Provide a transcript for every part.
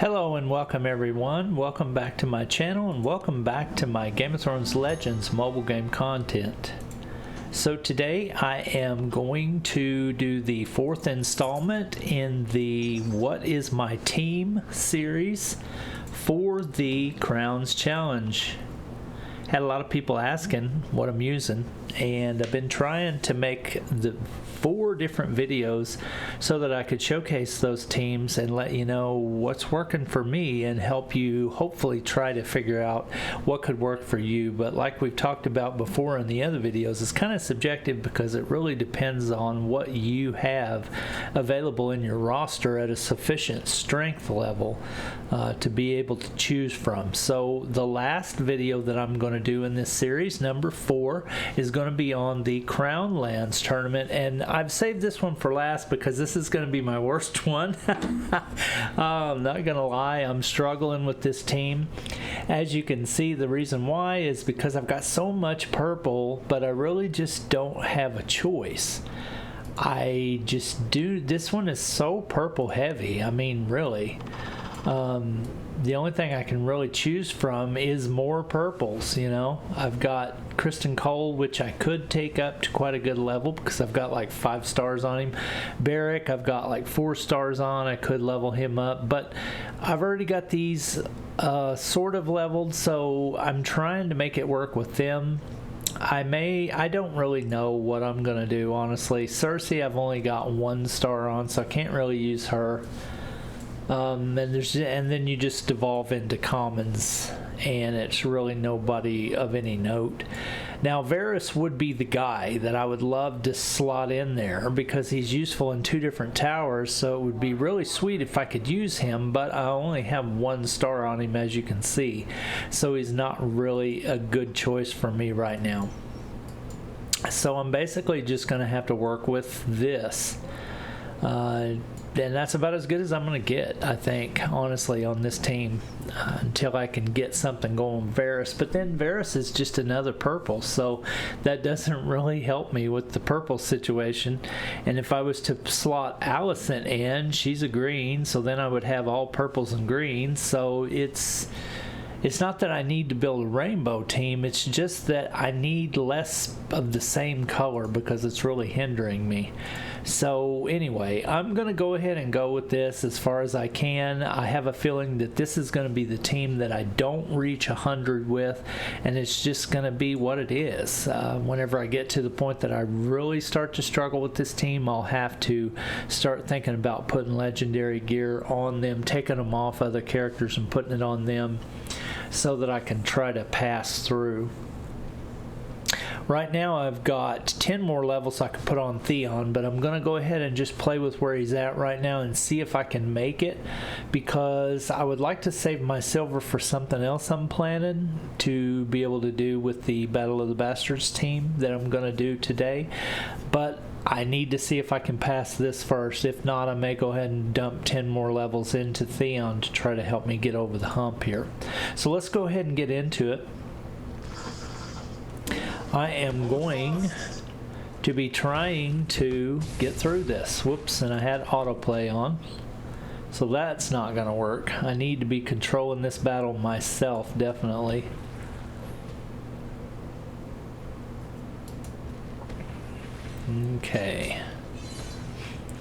Hello and welcome everyone. Welcome back to my channel and welcome back to my Game of Thrones Legends mobile game content. So today I am going to do the fourth installment in the What is My Team series for the Crowns Challenge. Had a lot of people asking what I'm using, and I've been trying to make the 4 different videos so that I could showcase those teams and let you know what's working for me and help you hopefully try to figure out what could work for you. But like we've talked about before in the other videos, it's kind of subjective because it really depends on what you have available in your roster at a sufficient strength level to be able to choose from. So the last video that I'm going to do in this series, number 4, is going to be on the Crownlands tournament, and I've saved this one for last because this is going to be my worst one. I'm not going to lie, I'm struggling with this team. As you can see, the reason why is because I've got so much purple, but I really just don't have a choice. This one is so purple heavy, I mean really. The only thing I can really choose from is more purples, you know. I've got Kristen Cole, which I could take up to quite a good level because I've got like 5 stars on him. Barrick, I've got like 4 stars on. I could level him up, but I've already got these sort of leveled, so I'm trying to make it work with them. I don't really know what I'm gonna do, honestly. Cersei, I've only got 1 star on, so I can't really use her. And then you just devolve into commons, and it's really nobody of any note. Now Varys would be the guy that I would love to slot in there because he's useful in 2 different towers, so it would be really sweet if I could use him, but I only have 1 star on him, as you can see, so he's not really a good choice for me right now. So I'm basically just going to have to work with this. And that's about as good as I'm going to get, I think, honestly, on this team, until I can get something going with Varys. But then Varys is just another purple, so that doesn't really help me with the purple situation. And if I was to slot Alicent in, she's a green, so then I would have all purples and greens. So it's not that I need to build a rainbow team, it's just that I need less of the same color because it's really hindering me. So anyway, I'm going to go ahead and go with this as far as I can. I have a feeling that this is going to be the team that I don't reach 100 with, and it's just going to be what it is. Whenever I get to the point that I really start to struggle with this team, I'll have to start thinking about putting legendary gear on them, taking them off other characters and putting it on them, so that I can try to pass through. Right now I've got 10 more levels I can put on Theon, but I'm going to go ahead and just play with where he's at right now and see if I can make it, because I would like to save my silver for something else I'm planning to be able to do with the Battle of the Bastards team that I'm going to do today. But I need to see if I can pass this first. If not, I may go ahead and dump 10 more levels into Theon to try to help me get over the hump here. So let's go ahead and get into it. I am going to be trying to get through this. Whoops, and I had autoplay on, so that's not going to work. I need to be controlling this battle myself, definitely. Okay.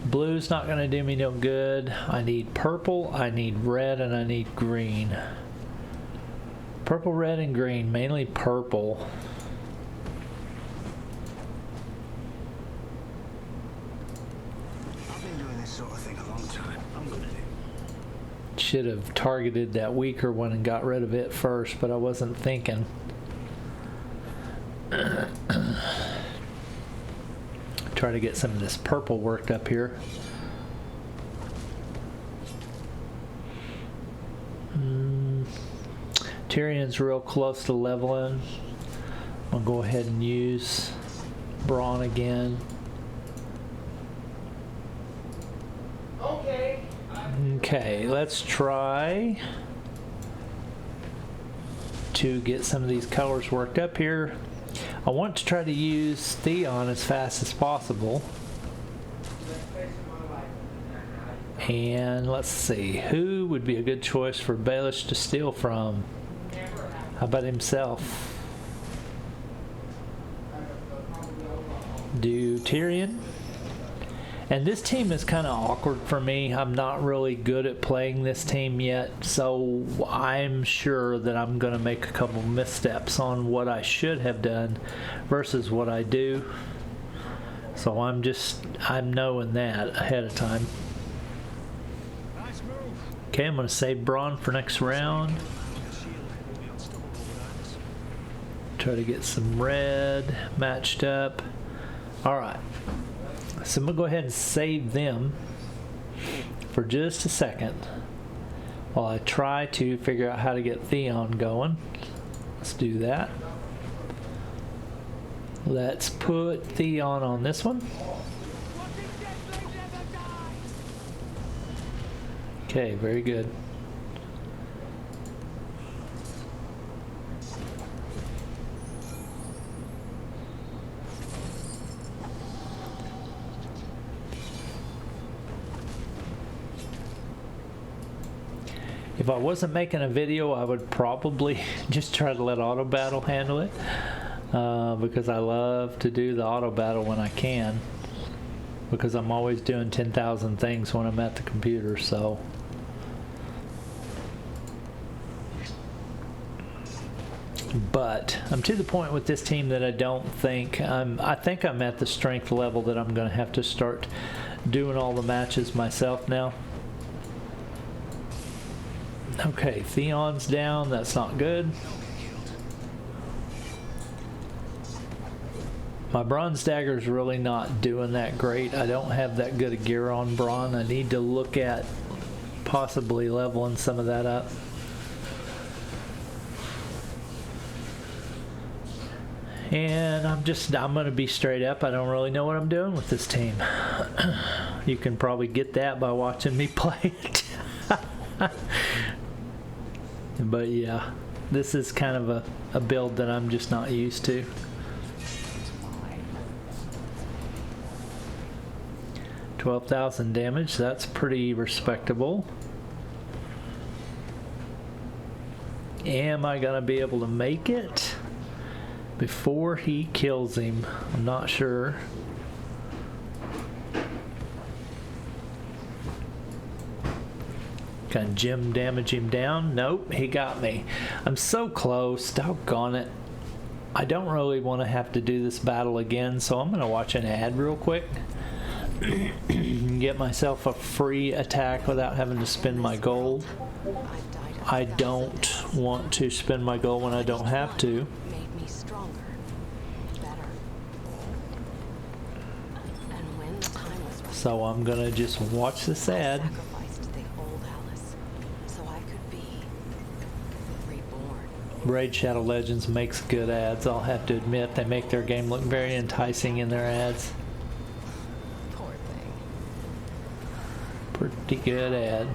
Blue's not going to do me no good. I need purple, I need red, and I need green. Purple, red, and green. Mainly purple. Should have targeted that weaker one and got rid of it first, but I wasn't thinking. Try to get some of this purple worked up here. Tyrion's real close to leveling. I'll go ahead and use Braun again. Okay, let's try to get some of these colors worked up here. I want to try to use Theon as fast as possible. And let's see, who would be a good choice for Baelish to steal from? How about himself? Do Tyrion? And this team is kind of awkward for me. I'm not really good at playing this team yet, so I'm sure that I'm going to make a couple missteps on what I should have done versus what I do. So I'm knowing that ahead of time. Okay, I'm going to save Braun for next round. Try to get some red matched up. Alright, so I'm going to go ahead and save them for just a second while I try to figure out how to get Theon going. Let's do that. Let's put Theon on this one. Okay, very good. If I wasn't making a video, I would probably just try to let auto battle handle it, because I love to do the auto battle when I can, because I'm always doing 10,000 things when I'm at the computer. So but I'm to the point with this team that I don't think I think I'm at the strength level that I'm going to have to start doing all the matches myself now. Okay, Theon's down. That's not good. My bronze dagger's really not doing that great. I don't have that good a gear on Braun. I need to look at possibly leveling some of that up. And I'm going to be straight up. I don't really know what I'm doing with this team. You can probably get that by watching me play it. But yeah, this is kind of a build that I'm just not used to. $12,000 damage, that's pretty respectable. Am I gonna be able to make it before he kills him? I'm not sure. Can Jim damage him down? Nope, he got me. I'm so close, doggone it. I don't really want to have to do this battle again, so I'm gonna watch an ad real quick. Get myself a free attack without having to spend my gold. I don't want to spend my gold when I don't have to. So I'm gonna just watch this ad. Raid Shadow Legends makes good ads, I'll have to admit. They make their game look very enticing in their ads. Pretty good ad.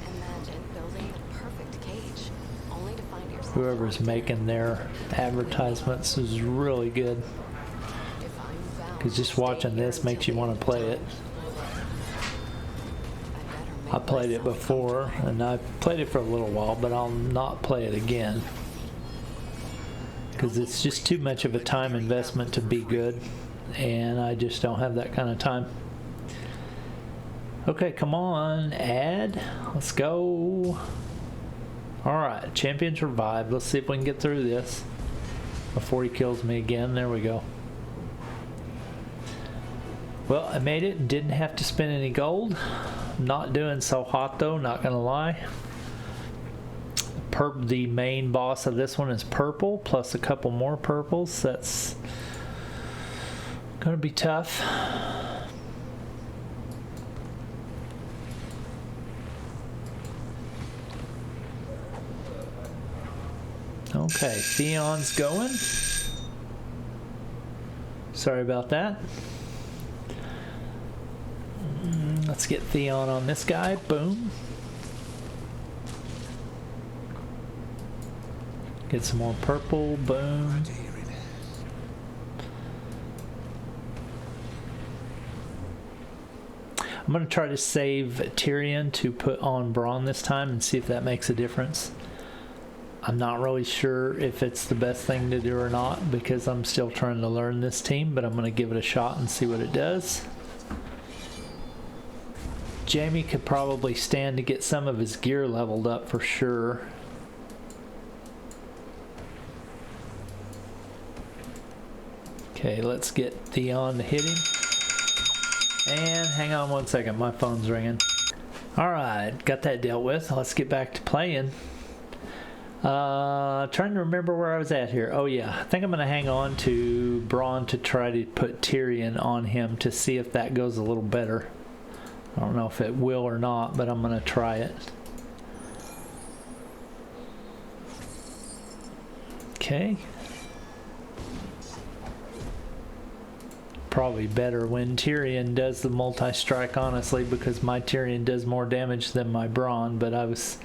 Whoever's making their advertisements is really good, because just watching this makes you want to play it. I played it before, and I played it for a little while, but I'll not play it again, because it's just too much of a time investment to be good, and I just don't have that kind of time. Okay, come on, ad. Let's go. Alright, champions revived. Let's see if we can get through this before he kills me again. There we go. Well, I made it. Didn't have to spend any gold. Not doing so hot though, not gonna lie. The main boss of this one is purple, plus a couple more purples. That's gonna be tough. Okay, Theon's going. Sorry about that. Let's get Theon on this guy. Boom. Get some more purple. Boom. I'm going to try to save Tyrion to put on Braun this time and see if that makes a difference. I'm not really sure if it's the best thing to do or not because I'm still trying to learn this team, but I'm going to give it a shot and see what it does. Jaime could probably stand to get some of his gear leveled up for sure. Okay, let's get Theon to hit him. And hang on one second, my phone's ringing. Alright, got that dealt with. Let's get back to playing. Trying to remember where I was at here. Oh yeah, I think I'm going to hang on to Braun to try to put Tyrion on him to see if that goes a little better. I don't know if it will or not, but I'm going to try it. Okay. Probably better when Tyrion does the multi-strike, honestly, because my Tyrion does more damage than my Braun, but I was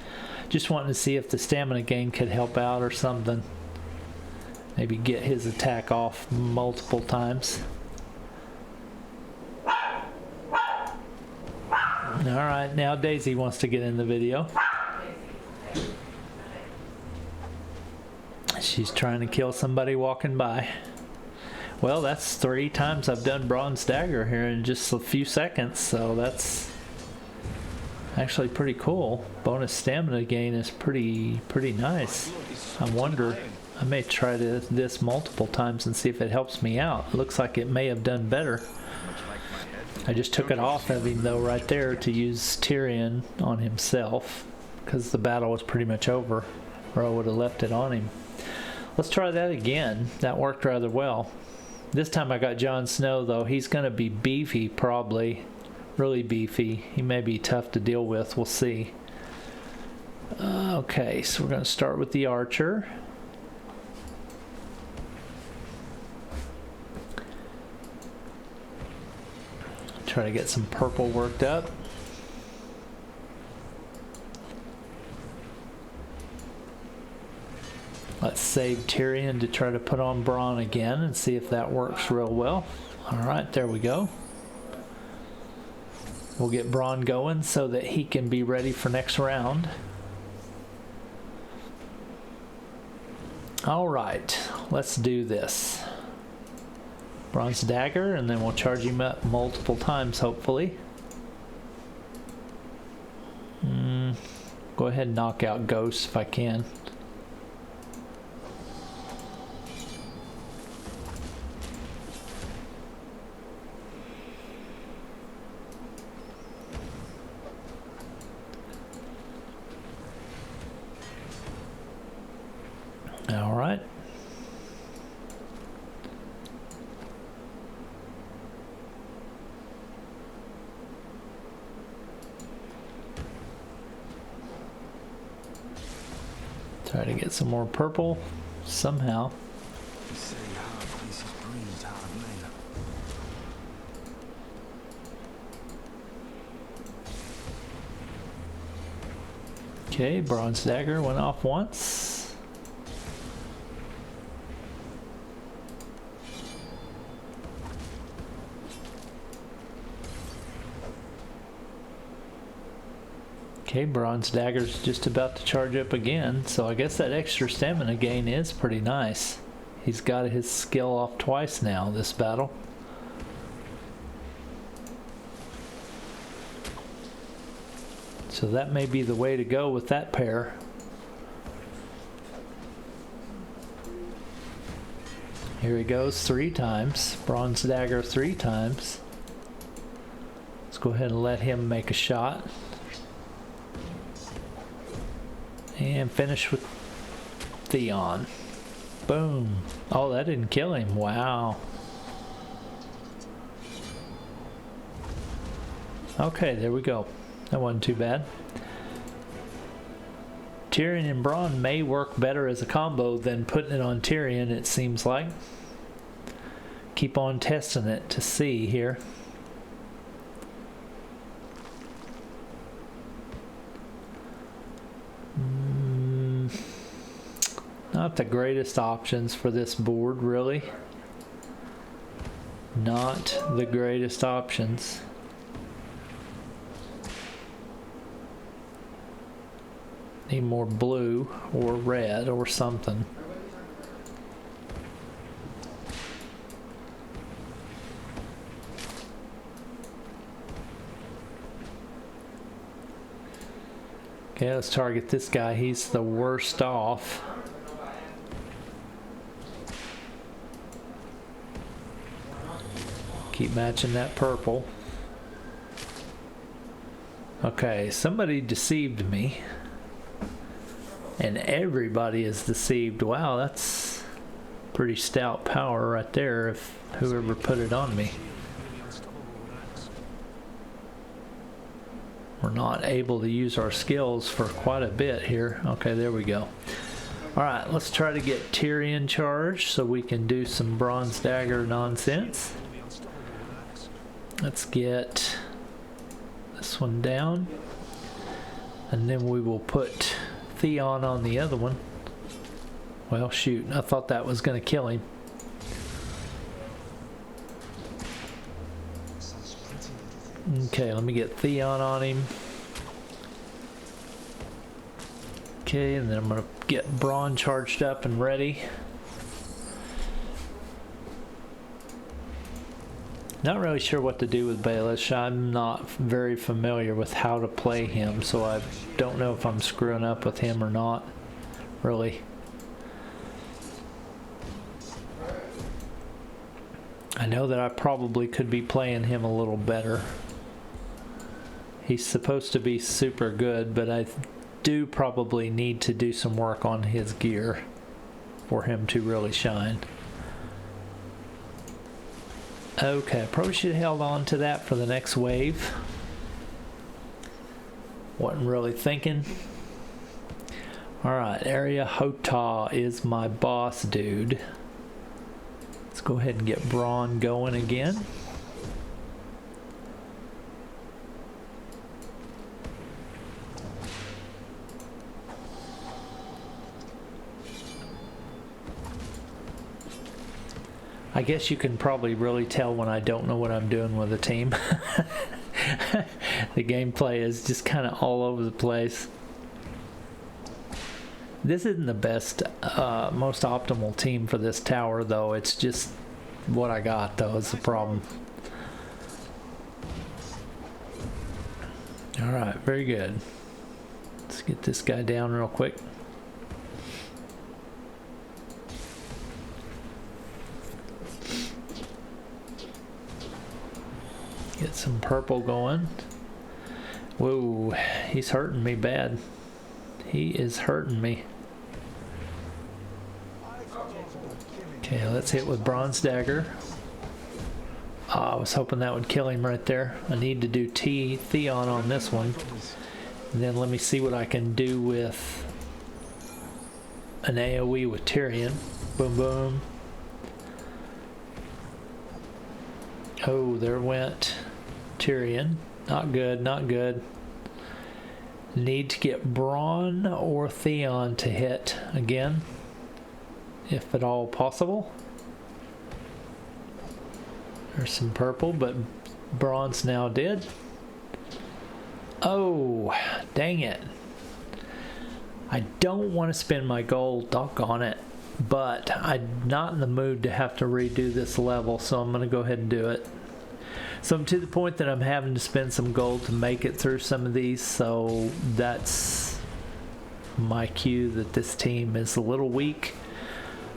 just wanting to see if the stamina gain could help out or something. Maybe get his attack off multiple times. Alright, now Daisy wants to get in the video. She's trying to kill somebody walking by. Well, that's 3 times I've done Braun's dagger here in just a few seconds, so that's actually pretty cool. Bonus stamina gain is pretty nice. I wonder, I may try this multiple times and see if it helps me out. It looks like it may have done better. I just took it off of him though right there to use Tyrion on himself because the battle was pretty much over, or I would have left it on him. Let's try that again. That worked rather well. This time I got Jon Snow though. He's going to be beefy probably. Really beefy. He may be tough to deal with. We'll see. Okay, so we're going to start with the archer. Try to get some purple worked up. Let's save Tyrion to try to put on Braun again and see if that works real well. Alright, there we go. We'll get Braun going so that he can be ready for next round. Alright, let's do this. Braun's dagger, and then we'll charge him up multiple times, hopefully. Go ahead and knock out Ghost if I can. All right. Try to get some more purple somehow. Okay, Braun's dagger went off once. Okay, Braun's dagger's just about to charge up again, so I guess that extra stamina gain is pretty nice. He's got his skill off twice now this battle. So that may be the way to go with that pair. Here he goes 3 times. Braun's dagger 3 times. Let's go ahead and let him make a shot. And finish with Theon. Boom. Oh, that didn't kill him. Wow. Okay, there we go. That wasn't too bad. Tyrion and Braun may work better as a combo than putting it on Tyrion, it seems like. Keep on testing it to see here. Not the greatest options for this board, really. Not the greatest options. Need more blue or red or something. Okay, let's target this guy. He's the worst off. Keep matching that purple. Okay, somebody deceived me. And everybody is deceived. Wow, that's pretty stout power right there if whoever put it on me. We're not able to use our skills for quite a bit here. Okay, there we go. Alright, let's try to get Tyrion charged so we can do some bronze dagger nonsense. Let's get this one down. And then we will put Theon on the other one. Well, shoot, I thought that was going to kill him. Okay, let me get Theon on him. Okay, and then I'm going to get Braun charged up and ready. Not really sure what to do with Baelish. I'm not very familiar with how to play him, so I don't know if I'm screwing up with him or not, really. I know that I probably could be playing him a little better. He's supposed to be super good, but I do probably need to do some work on his gear for him to really shine. Okay, I probably should have held on to that for the next wave. Wasn't really thinking. Alright, Area Hota is my boss dude. Let's go ahead and get Braun going again. I guess you can probably really tell when I don't know what I'm doing with a team. The gameplay is just kind of all over the place. This isn't the best, most optimal team for this tower, though. It's just what I got, though, is the problem. Alright, very good. Let's get this guy down real quick. Get some purple going. Whoa, he's hurting me bad. He is hurting me. Okay, let's hit with bronze dagger. Oh, I was hoping that would kill him right there. I need to do Theon on this one. And then let me see what I can do with an AoE with Tyrion. Boom, boom. Oh, there went Tyrion. Not good, not good. Need to get Braun or Theon to hit again, if at all possible. There's some purple, but Braun's now dead. Oh, dang it. I don't want to spend my gold, doggone it, but I'm not in the mood to have to redo this level, so I'm going to go ahead and do it. So I'm to the point that I'm having to spend some gold to make it through some of these, so that's my cue that this team is a little weak.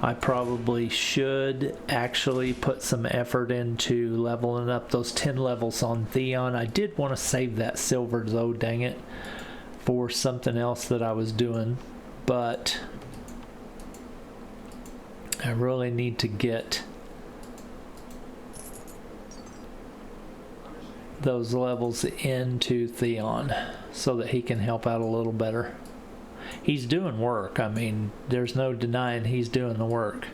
I probably should actually put some effort into leveling up those 10 levels on Theon. I did want to save that silver though, dang it, for something else that I was doing, but I really need to get those levels into Theon so that he can help out a little better. He's doing work. I mean, there's no denying he's doing the work.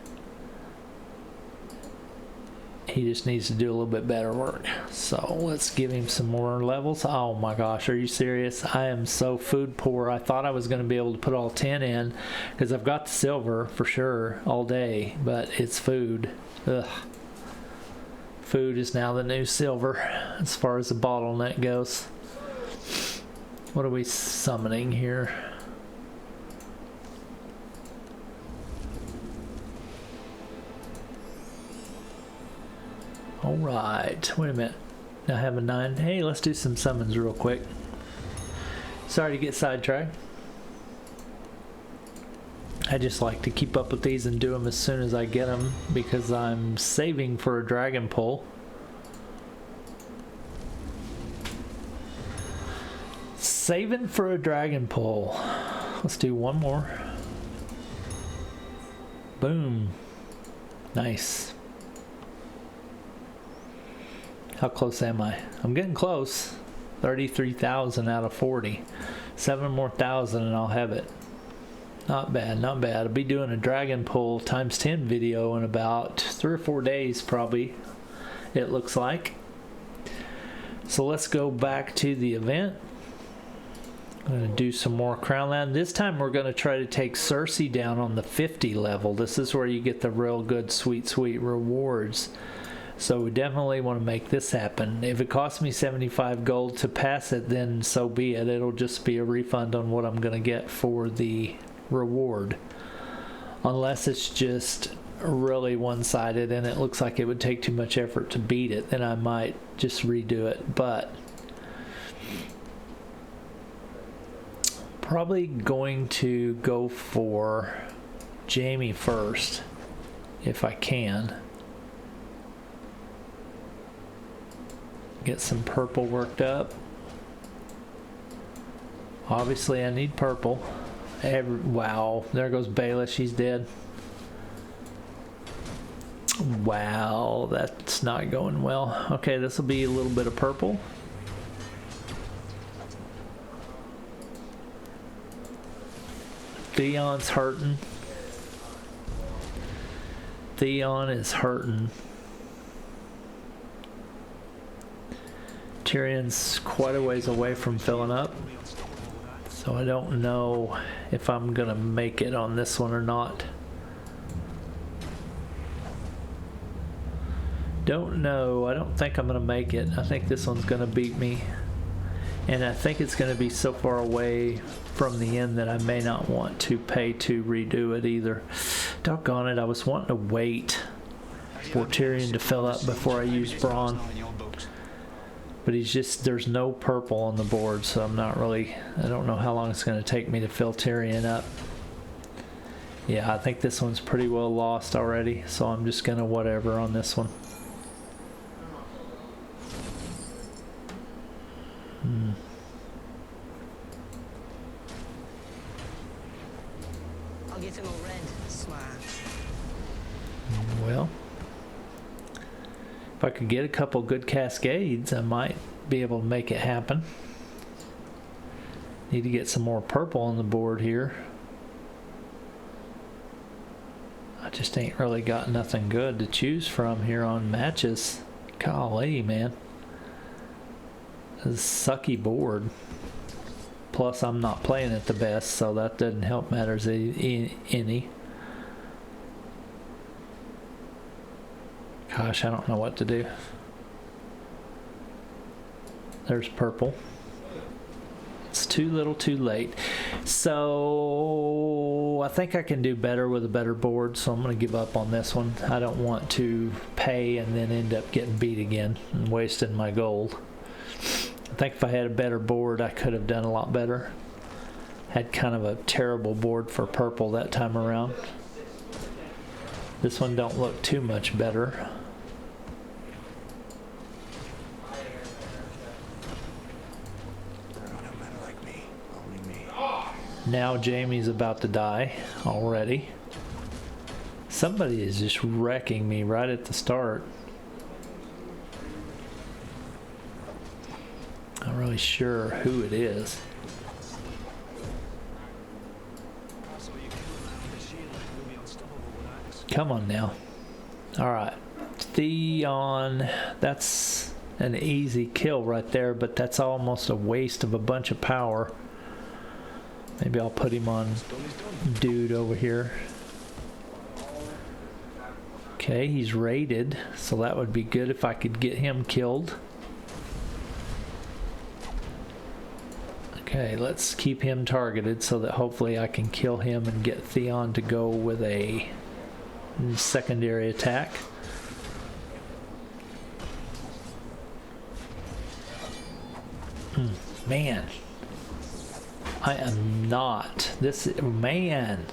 He just needs to do a little bit better work. So let's give him some more levels. Oh my gosh, are you serious? I am so food poor. I thought I was going to be able to put all 10 in because I've got the silver for sure all day, but it's food. Ugh. Food is now the new silver as far as the bottleneck goes. What are we summoning here? All right, wait a minute. I have a 9. Hey, let's do some summons real quick. Sorry to get sidetracked. I just like to keep up with these and do them as soon as I get them because I'm saving for a dragon pull. Saving for a dragon pull. Let's do one more. Boom. Nice. How close am I? I'm getting close. 33,000 out of 40. 7 more thousand and I'll have it. Not bad, not bad. I'll be doing a dragon pull times 10 video in about 3 or 4 days probably, it looks like. So let's go back to the event. I'm going to do some more Crownland. This time we're going to try to take Cersei down on the 50 level. This is where you get the real good sweet rewards. So we definitely want to make this happen. If it costs me 75 gold to pass it, then so be it. It'll just be a refund on what I'm going to get for the reward. Unless it's just really one-sided and it looks like it would take too much effort to beat it, then I might just redo it. But probably going to go for Jaime first if I can. Get some purple worked up. Obviously I need purple. Wow, there goes Bayla, she's dead. Wow, that's not going well. Okay, this will be a little bit of purple. Theon's hurting. Theon is hurting. Tyrion's quite a ways away from filling up, so I don't know if I'm gonna make it on this one or not. Don't know. I don't think I'm gonna make it. I think this one's gonna beat me, and I think it's gonna be so far away from the end that I may not want to pay to redo it either. Doggone it, I was wanting to wait for Tyrion to fill up before I use Bronn. But he's just, there's no purple on the board, so I'm not really, I don't know how long it's going to take me to fill Tyrion up. Yeah, I think this one's pretty well lost already, so I'm just going to whatever on this one. I'll get him a red smile. Well, if I could get a couple good cascades, I might be able to make it happen. Need to get some more purple on the board here. I just ain't really got nothing good to choose from here on matches. Golly, man. This is a sucky board. Plus, I'm not playing it the best, so that doesn't help matters any. Gosh, I don't know what to do. There's purple. It's too little too late. So I think I can do better with a better board, so I'm going to give up on this one. I don't want to pay and then end up getting beat again and wasting my gold. I think if I had a better board, I could have done a lot better. Had kind of a terrible board for purple that time around. This one don't look too much better. Now Jaime's about to die already. Somebody is just wrecking me right at the start. Not really sure who it is. Come on now. Alright. Theon. That's an easy kill right there, but that's almost a waste of a bunch of power. Maybe I'll put him on dude over here. Okay, he's raided, so that would be good if I could get him killed. Okay, let's keep him targeted so that hopefully I can kill him and get Theon to go with a secondary attack. Man. I am not. Man.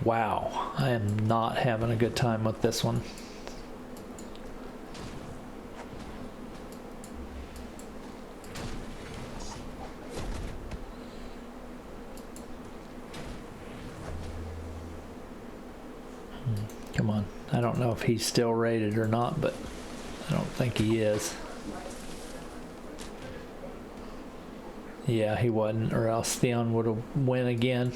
Wow. I am not having a good time with this one. Come on. I don't know if he's still rated or not, but I don't think he is. Yeah, he wasn't, or else Theon would have won again.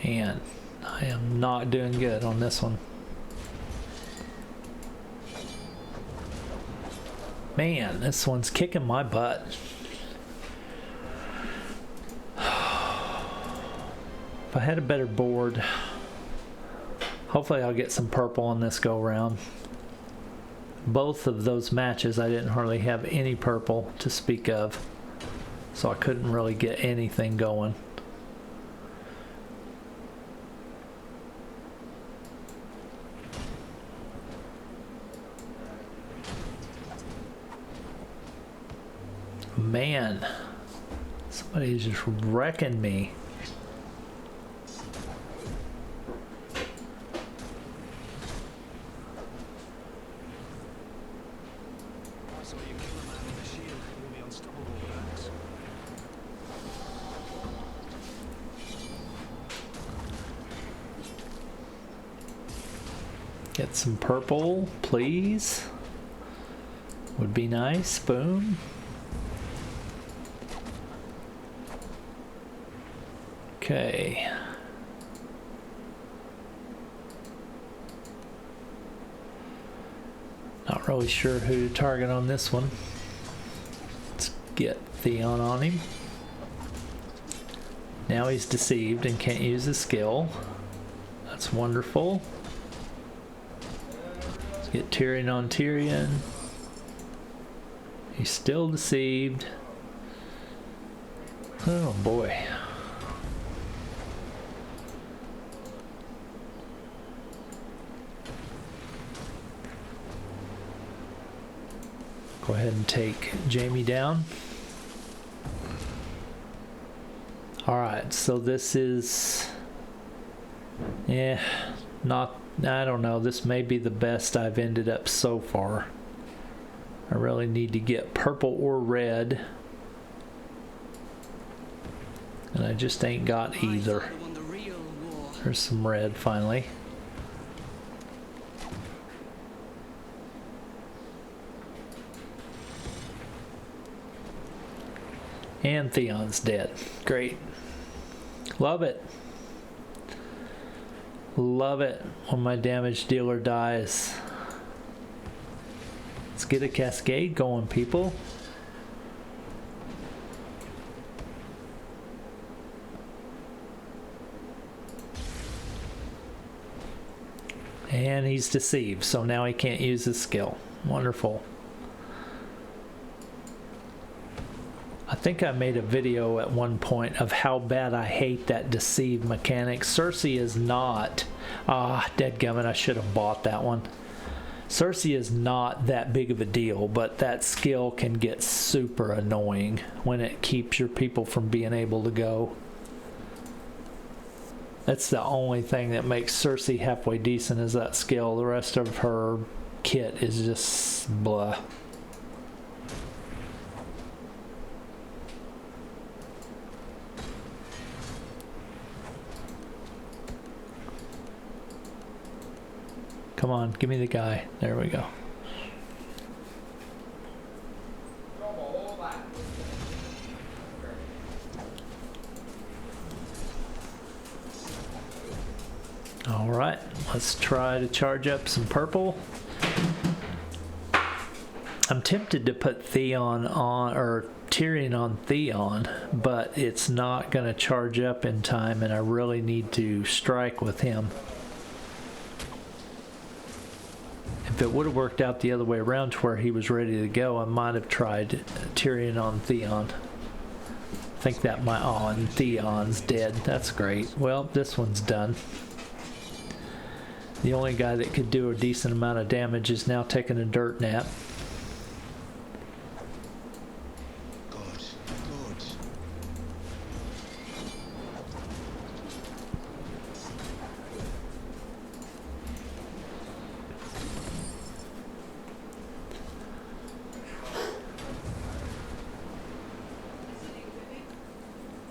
Man, I am not doing good on this one. Man, this one's kicking my butt. If I had a better board, hopefully I'll get some purple on this go round. Both of those matches I didn't hardly have any purple to speak of, so I couldn't really get anything going. Man, somebody's just wrecking me. Get some purple, please. Would be nice. Boom. Okay. Not really sure who to target on this one. Let's get Theon on him. Now he's deceived and can't use his skill. That's wonderful. Let's get Tyrion on Tyrion. He's still deceived. Oh boy. Go ahead and take Jaime down. Alright, so this is... not... I don't know, this may be the best I've ended up so far. I really need to get purple or red. And I just ain't got either. There's some red finally. And Theon's dead. Great. Love it. Love it when my damage dealer dies. Let's get a cascade going, people. And he's deceived, so now he can't use his skill. Wonderful. I think I made a video at one point of how bad I hate that deceive mechanic. Cersei is not... dadgummit, I should have bought that one. Cersei is not that big of a deal, but that skill can get super annoying when it keeps your people from being able to go. That's the only thing that makes Cersei halfway decent is that skill. The rest of her kit is just blah. Come on, give me the guy. There we go. All right, let's try to charge up some purple. I'm tempted to put Theon on, or Tyrion on Theon, but it's not going to charge up in time, and I really need to strike with him. If it would have worked out the other way around to where he was ready to go, I might have tried Tyrion on Theon. think that might... Oh, and Theon's dead. That's great. Well, this one's done. The only guy that could do a decent amount of damage is now taking a dirt nap.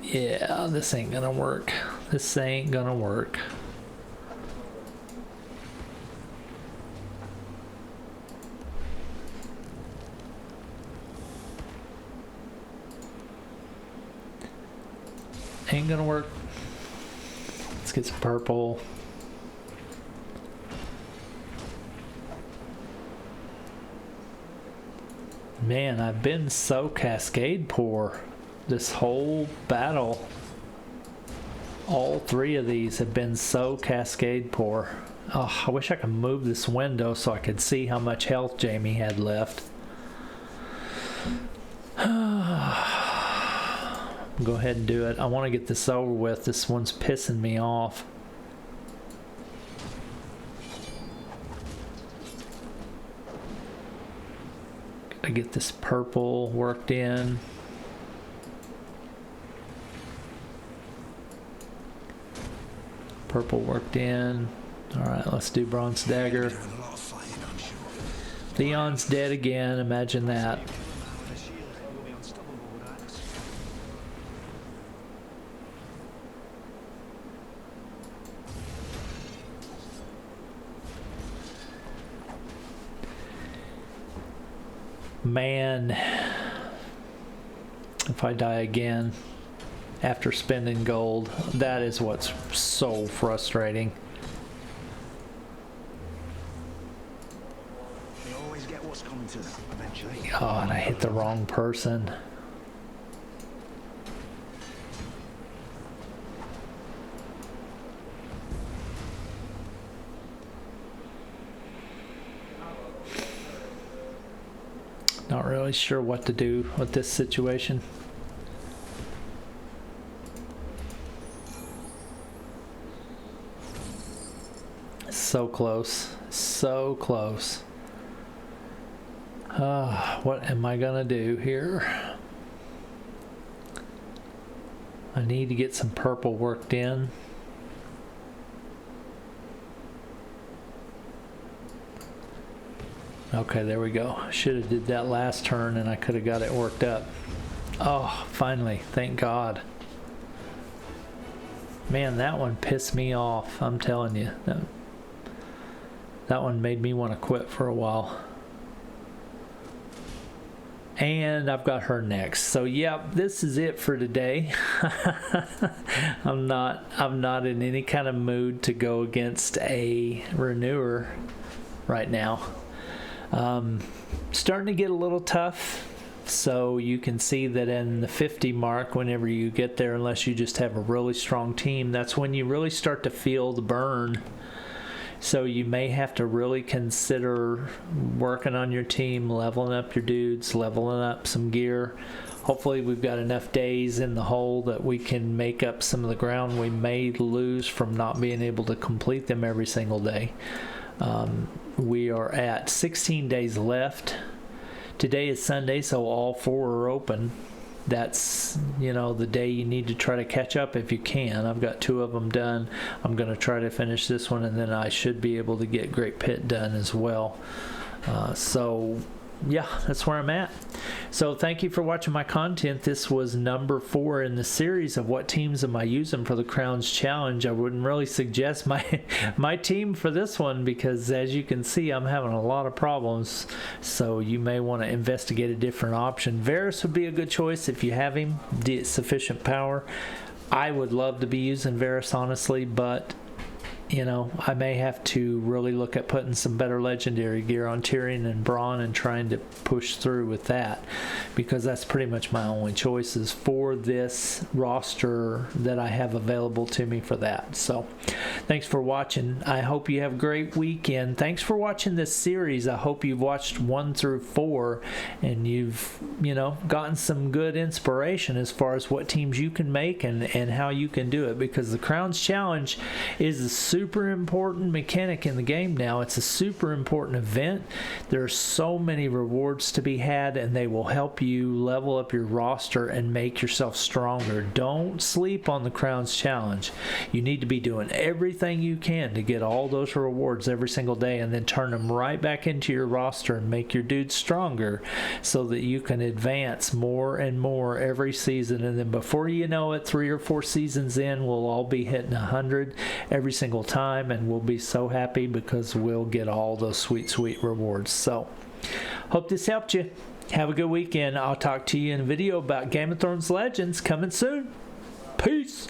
Yeah, this ain't gonna work. This ain't gonna work. Ain't gonna work. Let's get some purple. Man, I've been so cascade poor this whole battle. All three of these have been so cascade poor. Oh, I wish I could move this window so I could see how much health Jamie had left. Go ahead and do it. I want to get this over with. This one's pissing me off. Gotta get this purple worked in. Purple worked in. Alright, let's do bronze dagger. Theon's dead again. Imagine that. Man, if I die again after spending gold, that is what's so frustrating. You always get what's coming to them eventually. Oh, and I hit the wrong person. Not really sure what to do with this situation. So close. So close. What am I gonna do here? I need to get some purple worked in. Okay, there we go. Should have did that last turn and I could have got it worked up. Oh, finally. Thank God. Man, that one pissed me off. I'm telling you. That one made me want to quit for a while. And I've got her next. So yep, this is it for today. I'm not in any kind of mood to go against a renewer right now. Starting to get a little tough, so you can see that in the 50 mark, whenever you get there, unless you just have a really strong team, that's when you really start to feel the burn. So you may have to really consider working on your team, leveling up your dudes, leveling up some gear. Hopefully we've got enough days in the hole that we can make up some of the ground we may lose from not being able to complete them every single day. We are at 16 days left. Today is Sunday, so all 4 are open. That's, you know, the day you need to try to catch up if you can. I've got 2 of them done. I'm going to try to finish this one, and then I should be able to get Great Pit done as well. So yeah, that's where I'm at. So thank you for watching my content. This was number 4 in the series of what teams am I using for the Crowns Challenge. I wouldn't really suggest my team for this one because, as you can see, I'm having a lot of problems. So you may want to investigate a different option. Varus would be a good choice if you have him, sufficient power. I would love to be using Varus, honestly, but you know, I may have to really look at putting some better legendary gear on Tyrion and Bronn and trying to push through with that, because that's pretty much my only choices for this roster that I have available to me for that. So thanks for watching. I hope you have a great weekend. Thanks for watching this series. I hope you've watched 1 through 4 and you've, you know, gotten some good inspiration as far as what teams you can make and how you can do it, because the Crowns Challenge is a super important mechanic in the game now. It's a super important event. There are so many rewards to be had, and they will help you level up your roster and make yourself stronger. Don't sleep on the Crowns Challenge. You need to be doing everything you can to get all those rewards every single day, and then turn them right back into your roster and make your dudes stronger so that you can advance more and more every season. And then before you know it, 3 or 4 seasons in, we'll all be hitting 100 every single time, and we'll be so happy because we'll get all those sweet rewards. So hope this helped you. Have a good weekend. I'll talk to you in a video about Game of Thrones Legends coming soon. Peace.